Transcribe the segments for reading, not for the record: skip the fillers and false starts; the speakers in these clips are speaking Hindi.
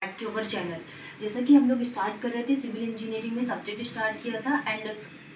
अक्टूबर चैनल। जैसा कि हम लोग स्टार्ट कर रहे थे, सिविल इंजीनियरिंग में सब्जेक्ट स्टार्ट किया था एंड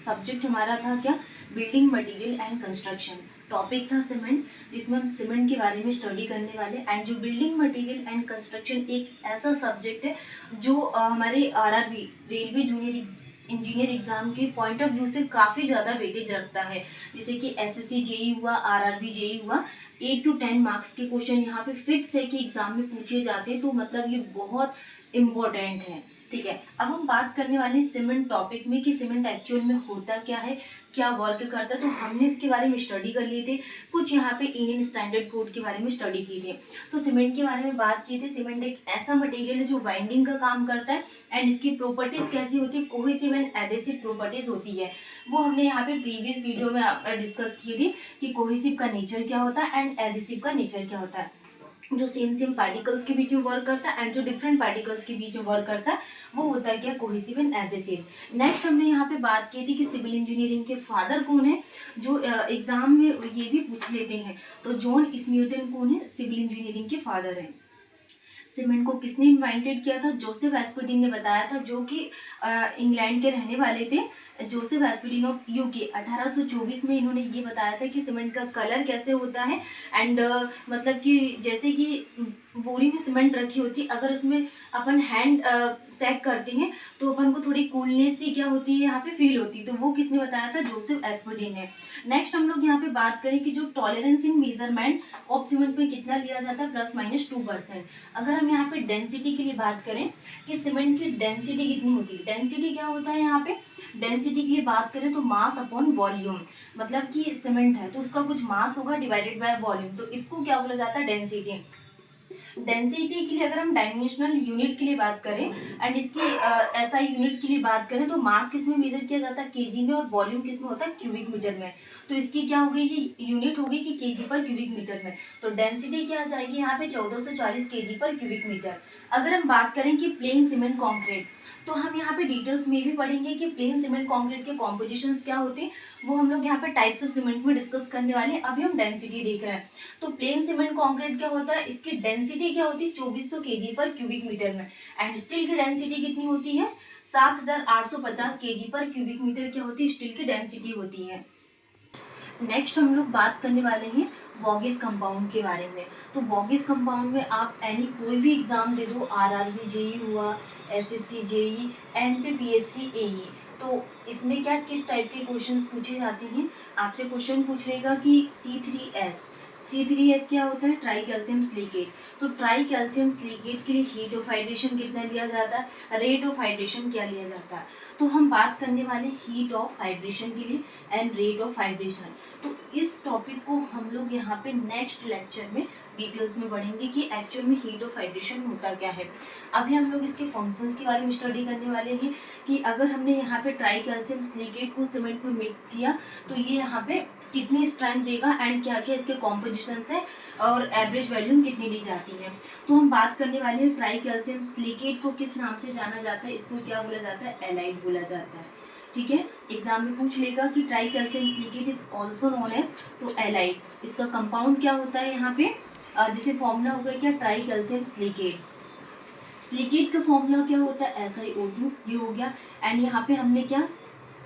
सब्जेक्ट हमारा था क्या, building material and construction. Topic था सीमेंट, जिसमें हम सीमेंट के बारे में स्टडी करने वाले। एंड जो बिल्डिंग मटेरियल एंड कंस्ट्रक्शन एक ऐसा सब्जेक्ट है जो हमारे RRB railway junior engineer exam के पॉइंट ऑफ व्यू से काफ़ी ज़्यादा वेटेज रखता है। जैसे कि एसएससी जेई हुआ, आरआरबी जेई हुआ, 8 to 10 मार्क्स के क्वेश्चन यहाँ पे फिक्स है कि एग्जाम में पूछे जाते हैं, तो मतलब ये बहुत इम्पोर्टेंट है। ठीक है, अब हम बात करने वाले हैं सीमेंट टॉपिक में कि सीमेंट एक्चुअल में होता क्या है, क्या वर्क करता है। तो हमने इसके बारे में स्टडी कर लिए थे, कुछ यहाँ पे इंडियन स्टैंडर्ड कोड के बारे में स्टडी की थी। तो सीमेंट के बारे में बात की थी। सीमेंट एक ऐसा मटेरियल है जो बाइंडिंग का काम करता है एंड इसकी प्रॉपर्टीज कैसी होती है, कोहेसिव एंड एडेसिव प्रॉपर्टीज होती है। वो हमने यहाँ पे प्रीवियस वीडियो में डिस्कस की थी कि कोहेसिव का नेचर क्या होता है एंड एडेसिव का नेचर क्या होता है। जो सेम पार्टिकल्स के बीच में वर्क करता है एंड जो डिफरेंट पार्टिकल्स के बीच में वर्क करता है वो होता है क्या, कोहेसिव एंड एडेसिव। नेक्स्ट हमने यहाँ पे बात की थी कि सिविल इंजीनियरिंग के फादर कौन है, जो एग्जाम में ये भी पूछ लेते हैं। तो जॉन स्म्यूटन कौन है, सिविल इंजीनियरिंग के फादर है। सीमेंट को किसने इन्वेंटेड किया था, जोसेफ एस्पर्डिन ने बताया था, जो कि इंग्लैंड के रहने वाले थे। जोसेफ एस्पर्डिन ऑफ यूके 1824 में इन्होंने ये बताया था कि सीमेंट का कलर कैसे होता है एंड मतलब कि जैसे कि बोरी में सीमेंट रखी होती, अगर उसमें अपन हैंड सेक करते हैं तो अपन को थोड़ी कूलनेस सी क्या होती है यहाँ पे फील होती है। तो वो किसने बताया था, जोसेफ एस्पर्डिन ने। नेक्स्ट हम लोग यहाँ पे बात करें कि जो tolerance in measurement of cement में कितना लिया जाता है, ±2%। अगर हम यहाँ पे डेंसिटी के लिए बात करें कि सीमेंट की डेंसिटी कितनी होती है, डेंसिटी क्या होता है यहाँ पे, डेंसिटी के लिए बात करें तो मास अपॉन वॉल्यूम। मतलब कि सीमेंट है तो उसका कुछ मास होगा डिवाइडेड बाय वॉल्यूम, तो इसको क्या बोला जाता है, डेंसिटी। डेंसिटी के लिए अगर हम डायमेंशनल यूनिट के लिए बात करें एंड इसकी एसआई यूनिट के लिए बात करें तो मास किस में मेजर किया जाता है, केजी में, और वॉल्यूम किस में होता है, क्यूबिक मीटर में। तो इसकी क्या हो गई, ये यूनिट होगी कि केजी पर क्यूबिक मीटर में। तो डेंसिटी क्या आ जाएगी यहाँ पे, 1440 केजी पर क्यूबिक मीटर। अगर हम बात करें कि प्लेन सीमेंट कॉन्क्रीट, तो हम यहाँ पे डिटेल्स में भी पढ़ेंगे कि प्लेन सीमेंट कॉन्क्रीट के कॉम्पोजिशंस क्या होते हैं। वो हम लोग यहाँ पे टाइप्स ऑफ सीमेंट में डिस्कस करने वाले हैं। अभी हम डेंसिटी देख रहे हैं। तो प्लेन सीमेंट कॉन्क्रीट क्या होता है, इसकी डेंसिटी क्या होती है, 2400 केजी पर क्यूबिक मीटर में। एंड स्टील की डेंसिटी कितनी होती है, 7850 केजी पर क्यूबिक मीटर क्या होती है, स्टील की डेंसिटी होती है। नेक्स्ट हम लोग बात करने वाले हैं वॉगिस कंपाउंड के बारे में। तो वॉगिस कंपाउंड में आप एनी कोई भी एग्जाम दे दो, आरआरबी जेई हुआ, एसएससी जेई, एमपीपीएससी एई, तो इसमें क्या किस टाइप के क्वेश्चंस पूछे जाते हैं। आपसे क्वेश्चन पूछ लेगा कि C3S क्या होता है, ट्राई कैल्शियम सिलिकेट। तो ट्राई कैल्शियम सिलिकेट के लिए हीट ऑफ हाइड्रेशन कितना लिया जाता है, रेट ऑफ हाइड्रेशन क्या लिया जाता है। तो हम बात करने वाले हीट ऑफ हाइड्रेशन के लिए एंड रेट ऑफ हाइड्रेशन। तो इस टॉपिक को हम लोग यहाँ पे नेक्स्ट लेक्चर में डिटेल्स में पढ़ेंगे कि एक्चुअल में हीट ऑफ हाइड्रेशन होता क्या है। अभी हम लोग इसके फंक्शंस के बारे में स्टडी करने वाले हैं कि अगर हमने यहाँ पे ट्राई कैल्शियम सिलिकेट को सीमेंट में मिक्स किया तो ये यहाँ पे कितनी स्ट्रेंथ देगा एंड क्या क्या इसके कॉम्पोजिशन है और एवरेज वैल्यू कितनी ली जाती है। तो हम बात करने वाले हैं ट्राई कैल्शियम सिलिकेट को किस नाम से जाना जाता है, इसको क्या बोला जाता है, एलाइड बोला जाता है। ठीक है, एग्जाम में पूछ लेगा कि tri calcium silicate is also known as, तो एलाइड। इसका कंपाउंड क्या होता है यहाँ पे, जिसे फॉर्मूला होगा क्या, ट्राई कैल्शियम सिलिकेट। सिलिकेट का फॉर्मूला क्या होता है, SiO2, ये हो गया। एंड यहाँ पे हमने क्या,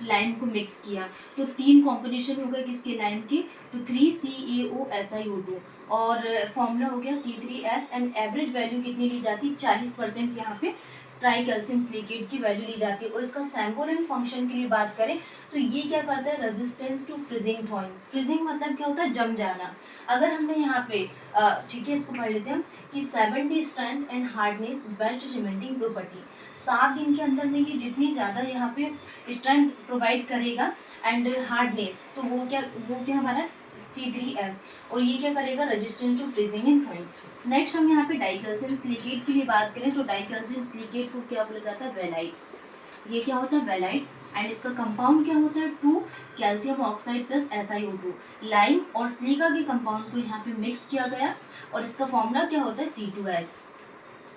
लाइम को मिक्स किया, तो 3 कॉम्बिनेशन हो गए किसके, लाइम के, तो 3CaOSiO2 और फॉर्मूला हो गया C3S। एंड एवरेज वैल्यू कितनी ली जाती है, 40% यहाँ पे ट्राई कैल्शियम सिलिकेट की वैल्यू ली जाती है। और इसका सैम्पल एंड फंक्शन के लिए बात करें तो ये क्या करता है, resistance to freezing thawing. Freezing मतलब क्या होता है, जम जाना। अगर हमने यहाँ पे ठीक है, इसको पढ़ लेते हैं कि 70 strength and hardness best cementing property. 7 दिन के अंदर में ये जितनी ज़्यादा यहाँ पे स्ट्रेंथ प्रोवाइड करेगा एंड हार्डनेस, तो वो क्या हमारा C3S। और ये क्या करेगा, resistance to freezing and thawing. Next हम यहाँ पे डाइकैल्शियम सिलिकेट के लिए बात करें तो डाइकैल्शियम सिलिकेट को क्या बोला जाता है, वेलाइट। ये क्या होता है, वेलाइट। एंड इसका कंपाउंड क्या होता है, 2 calcium oxide plus SiO2। Lime और सिलिका के कंपाउंड को यहाँ पे मिक्स किया गया और इसका फॉर्मूला क्या होता है, C2S।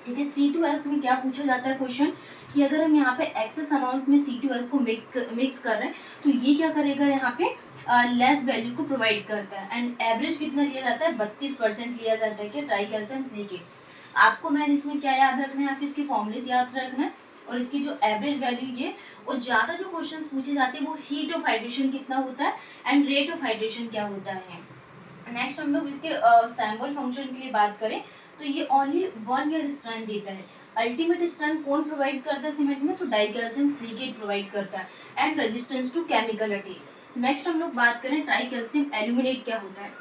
ठीक है, C2S में क्या पूछा जाता है क्वेश्चन कि अगर हम यहाँ पे एक्सेस अमाउंट में C2S को मिक्स कर रहे हैं तो ये क्या करेगा, यहाँ पे लेस वैल्यू को प्रोवाइड करता है। एंड एवरेज कितना लिया जाता है, 32% लिया जाता है कि ट्राई कैल्शियम सिलिकेट। आपको मैन इसमें क्या याद रखना है, आप इसके फॉर्मूलेस याद रखना है और इसकी जो एवरेज वैल्यू ये, और ज़्यादा जो क्वेश्चंस पूछे जाते हैं वो हीट ऑफ हाइड्रेशन कितना होता है एंड रेट ऑफ हाइड्रेशन क्या होता है। नेक्स्ट हम लोग इसके सैम्पल फंक्शन के लिए बात करें तो ये ओनली 1 ईयर स्ट्रेंथ देता है। अल्टीमेट स्ट्रेंथ कौन प्रोवाइड करता है सीमेंट में, तो डाइकैल्शियम सिलिकेट प्रोवाइड करता है and resistance to chemical attack. Next हम लोग बात करें ट्राइकैल्शियम एल्यूमिनेट क्या होता है।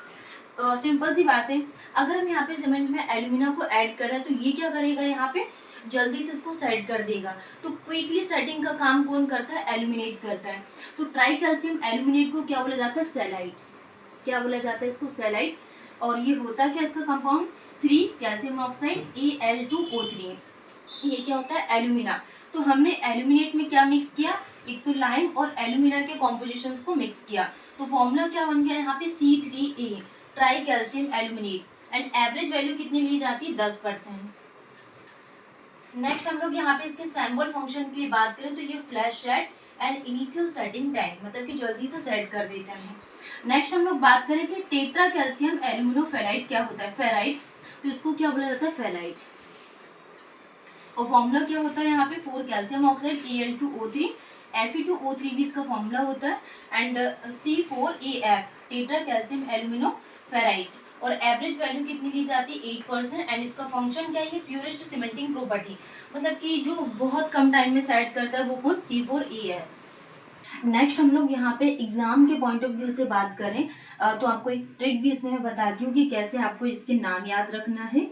सिंपल सी बात है, अगर हम यहाँ पे सीमेंट में एल्यूमिना को ऐड करें तो ये क्या करेगा, यहाँ पे जल्दी से इसको सेट कर देगा। तो क्विकली सेटिंग का काम कौन करता है, एल्यूमिनेट करता है। तो ट्राइकैल्शियम एल्यूमिनेट को क्या बोला जाता है, सेलाइट। क्या बोला जाता है इसको, सेलाइट। और ये होता क्या इसका कंपाउंड, 3 कैल्शियम ऑक्साइड Al2O3। ये क्या होता है, एल्यूमिना। तो हमने एल्यूमिनेट में क्या मिक्स किया, एक तो लाइम और एल्यूमिना के कॉम्पोजिशंस को मिक्स किया। तो फॉर्मूला क्या बन गया यहाँ पे, C3A try calcium aluminate. And average value कितनी ली जाती है, 10%। नेक्स्ट हम लोग यहाँ पे इसके सैम्पल फंक्शन की बात करें तो ये flash set and initial setting time, मतलब कि जल्दी से सेट कर देता है। नेक्स्ट हम लोग बात करें कि टेट्रा कैल्शियम एल्यूमिनोफेराइड क्या होता है, फेराइड। तो इसको क्या बोला जाता है, फेराइड। और फॉर्मूला क्या होता है यहाँ पे, 4 कैल्शियम ऑक्साइड Al2O3, Fe2O3 भी इसका फॉर्मूला होता है एंड C4AF टेट्रा कैल्शियम एल्यूमिनोफेराइड। और एवरेज वैल्यू कितनी ली जाती है, 8%। एंड इसका फंक्शन क्या है, प्योरेस्ट सीमेंटिंग प्रॉपर्टी, मतलब कि जो बहुत कम टाइम में सेट करता है वो कौन, C4A है। नेक्स्ट हम लोग यहाँ पे एग्जाम के पॉइंट ऑफ व्यू से बात करें तो आपको एक ट्रिक भी इसमें मैं बताती हूँ कि कैसे आपको इसके नाम याद रखना है,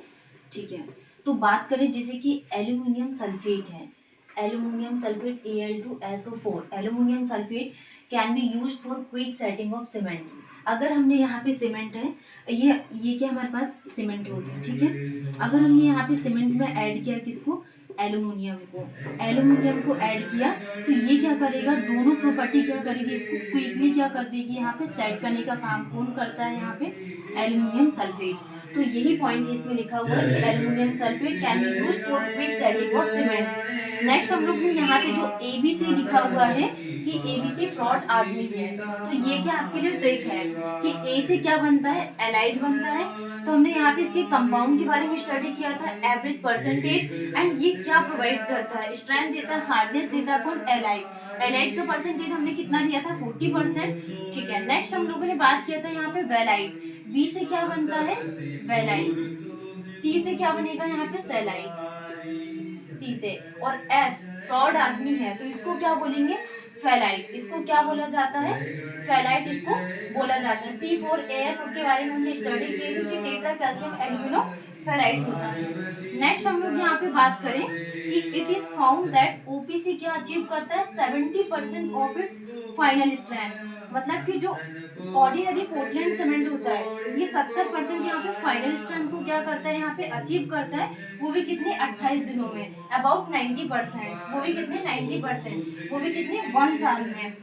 ठीक है। तो बात करें जैसे कि एल्यूमिनियम सल्फेट है, aluminium sulphate Al2SO4, aluminium sulphate can be used for quick setting of cement. अगर हमने यहाँ पे सीमेंट है, ये क्या हमारे पास सीमेंट हो गया, ठीक है। अगर हमने यहाँ पे सीमेंट में ऐड किया किसको, एल्यूमिनियम को ऐड किया तो ये क्या करेगा, दोनों प्रॉपर्टी क्या करेगी, इसको क्विकली क्या कर देगी, यहाँ पे सेट करने का काम कौन करता है, यहाँ पे एल्यूमिनियम सल्फेट। तो यही पॉइंट इसमें लिखा हुआ है कि aluminium sulphate can be used for quick setting of cement. Next हम लोग ने यहाँ पे जो ABC लिखा हुआ है कि ABC फ्रॉड आदमी है, तो ये क्या आपके लिए ट्रिक है कि A से क्या बनता है, एलाइड बनता है। तो हमने यहाँ पे इसके कंपाउंड के बारे में स्टडी किया था, एवरेज परसेंटेज, एंड ये क्या प्रोवाइड करता है, स्ट्रेंथ देता है, हार्डनेस देता है, कौन, एलाइड। एलाइड का परसेंटेज हमने कितना लिया था, 40%, ठीक है। नेक्स्ट हम लोगों ने बात किया था यहाँ पे वेलाइट, बी से क्या बनता है, वेलाइट, सी से क्या बनेगा यहाँ पे, सेलाइट, सी से। और एफ फ्रॉड आदमी है तो इसको क्या बोलेंगे, फेलाइट। इसको क्या बोला जाता है, फेलाइट इसको बोला जाता है। C4AF के बारे में हमने स्टडी की थी कि टेट्रा कैल्शियम एल्यूमिनो फेराइट होता है। नेक्स्ट हम लोग यहाँ पे बात करें कि it is found that OPC क्या अचीव करता है, 70% ऑफ इट्स फाइनल स्ट्रेंथ, मतलब कि जो ऑर्डिनरी पोर्टलैंड सीमेंट होता है ये 70% यहाँ पे फाइनल स्ट्रेंथ को क्या करता है, यहाँ पे अचीव करता है, वो भी कितने, 28 दिनों में, अबाउट 90%, वो भी कितने, 90%, वो भी कितने, 1 साल में।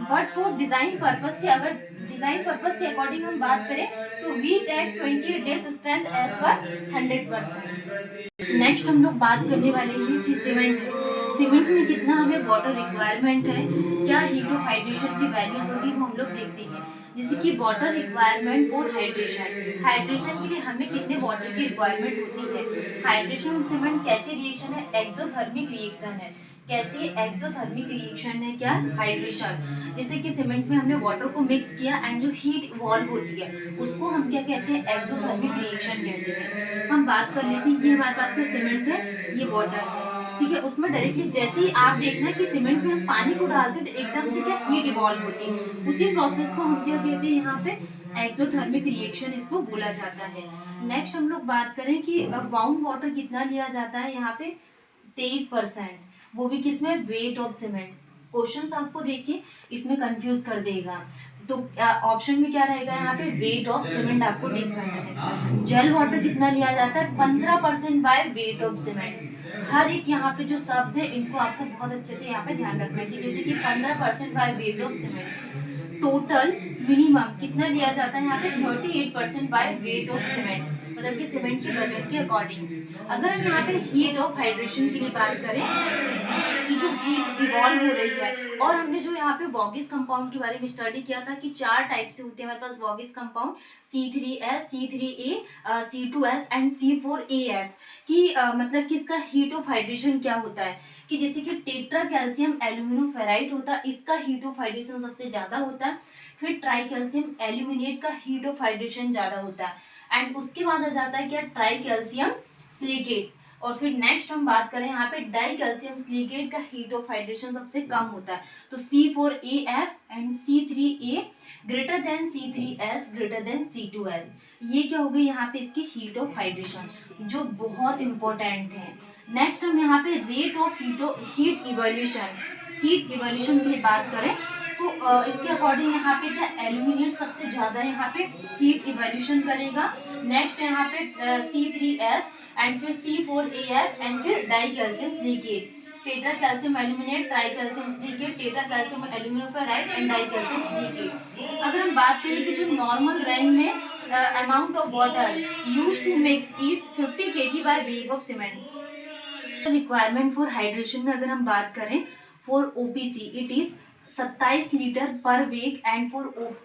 बट फॉर डिजाइन पर्पस के, अगर डिजाइन पर्पस के अकॉर्डिंग हम बात करें तो we take 28 days strength as पर 100%। नेक्स्ट हम लोग बात करने वाले हैं कि सीमेंट है, सीमेंट में कितना हमें वाटर रिक्वायरमेंट है, क्या हीट ऑफ हाइड्रेशन की वैल्यूज होती है वो हम लोग देखते हैं। जैसे कि water requirement for hydration, hydration के लिए हमें कितने वाटर की रिक्वायरमेंट होती है। हाइड्रेशन ऑफ सीमेंट कैसे रिएक्शन है, एक्सोथर्मिक रिएक्शन है। कैसे, एक्सोथर्मिक रिएक्शन है क्या, हाइड्रेशन। जैसे कि सीमेंट में हमने वाटर को मिक्स किया एंड जो हीट इवॉल्व होती है उसको हम क्या कहते हैं, एक्सोथर्मिक रिएक्शन कहते हैं। हम बात कर लेते हैं, ये हमारे पास का सीमेंट है, ये वाटर है, ठीक है। उसमें डायरेक्टली जैसे ही आप देखना कि सीमेंट में हम पानी को डालते हैं तो एकदम से क्या हीट इवॉल्व होती है, उसी प्रोसेस को हम क्या कहते हैं, यहाँ पे एक्सोथर्मिक रिएक्शन इसको बोला जाता है। नेक्स्ट हम लोग बात करें कि बाउंड वाटर कितना लिया जाता है, यहाँ पे 23%, वो भी किसमें, वेट ऑफ सीमेंट। क्वेश्चंस आपको देख के इसमें कंफ्यूज कर देगा, तो ऑप्शन में क्या रहेगा, यहाँ पे वेट ऑफ सीमेंट आपको टिक करना है। जेल वाटर कितना लिया जाता है, 15% बाय वेट ऑफ सीमेंट। हर एक यहाँ पे जो शब्द है इनको आपको बहुत अच्छे से यहाँ पे ध्यान रखना है कि जैसे कि 15% by weight of cement. Total minimum कितना लिया जाता है यहाँ पे, 38% बाय वेट ऑफ सीमेंट, मतलब कि सीमेंट के वजन के अकॉर्डिंग। अगर हम यहाँ पे हीट ऑफ हाइड्रेशन के लिए बात करें कि जो हीट इवॉल्व हो रही है, और हमने जो यहाँ पे वॉगिस कंपाउंड के बारे में स्टडी किया था कि 4 टाइप से होते हैं हमारे पास वॉगिस compound, C3S, C3A, C2S and C4AF, कि मतलब कि इसका हीट ऑफ हाइड्रेशन क्या होता है, कि जैसे कि टेट्रा कैल्शियम एल्यूमिनोफेराइट होता है, इसका हीट ऑफ हाइड्रेशन सबसे ज़्यादा होता है। फिर ट्राई कैल्शियम एल्यूमिनेट का हीट ऑफ हाइड्रेशन ज़्यादा होता है, एंड उसके बाद आ जाता है क्या, ट्राई कैल्शियम सिलिकेट। और फिर नेक्स्ट हम बात करें यहाँ पे डाई कैल्शियम सिलिकेट का हीट ऑफ हाइड्रेशन सबसे कम होता है, तो C4AF and C3A greater than C3S greater than C2S। ये क्या हो गई यहाँ पे इसकी हीट ऑफ हाइड्रेशन, जो बहुत इंपॉर्टेंट है। नेक्स्ट हम यहाँ पे रेट ऑफ हीट इवोल्यूशन के लिए बात करें तो इसके अकॉर्डिंग यहाँ पे क्या, एल्यूमिनेट सबसे ज्यादा यहाँ पे हीट इवोल्यूशन करेगा। नेक्स्ट यहाँ पे C3S एंड फिर C4AF एंड फिर di calcium silicate, tetra calcium aluminate, tri calcium silicate, tetra calcium aluminoferrite and di calcium silicate. अगर हम बात करें कि जो नॉर्मल रैंक में amount of water used to mix is 50 kg by bag of cement. Requirement for hydration में अगर हम बात करें for OPC it is 27 litre per bag, and for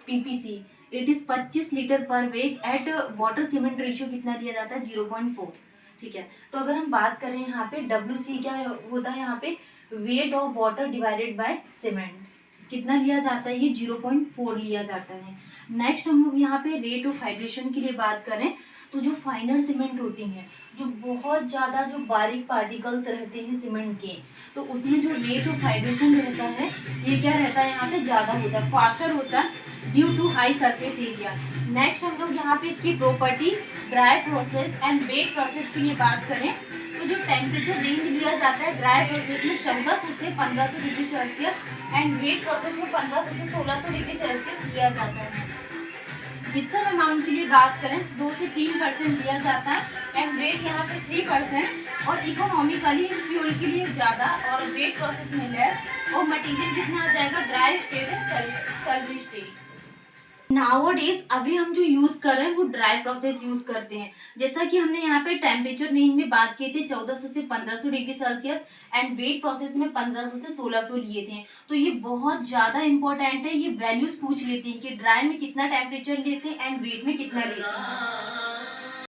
PPC it is 25 litre per bag. Eight water cement ratio कितना दिया जाता है, 0.4। ठीक है, तो अगर हम बात करें यहाँ पे WC क्या होता है, यहाँ पे weight of water divided by cement कितना लिया जाता है, ये 0.4 लिया जाता है। नेक्स्ट हम लोग यहाँ पे रेट ऑफ हाइड्रेशन के लिए बात करें तो जो फाइनर सीमेंट होती हैं, जो बहुत ज़्यादा जो बारीक पार्टिकल्स रहते हैं सीमेंट के, तो उसमें जो रेट ऑफ हाइड्रेशन रहता है ये क्या रहता है, यहाँ पे ज़्यादा होता है, फास्टर होता है due to high surface area. Next हम लोग यहाँ पे इसकी property dry process and wet process के लिए बात करें तो जो टेम्परेचर रेंज लिया जाता है ड्राई प्रोसेस में 1400 से 1500 degree Celsius, and wet process में 1500 से 1600 डिग्री सेल्सियस लिया जाता है। जिप्सम अमाउंट के लिए बात करें तो 2 से 3% दिया जाता है, एंड वेट यहाँ पे 3%, और इकोनॉमिकली फ्यूल के लिए ज़्यादा और वेट प्रोसेस में लेस, और मटेरियल कितना आ जाएगा, dry state and solid state. Nowadays अभी हम जो यूज कर रहे हैं वो ड्राई प्रोसेस यूज करते हैं, जैसा कि हमने यहाँ पे टेम्परेचर रेंज में बात किए थे 1400 से 1500 degree Celsius, and wet process में 1500 से 1600 लिए थे। तो ये बहुत ज्यादा इंपॉर्टेंट है, ये वैल्यूज पूछ लेते हैं कि ड्राई में कितना टेम्परेचर लेते हैं एंड वेट में कितना लेते हैं।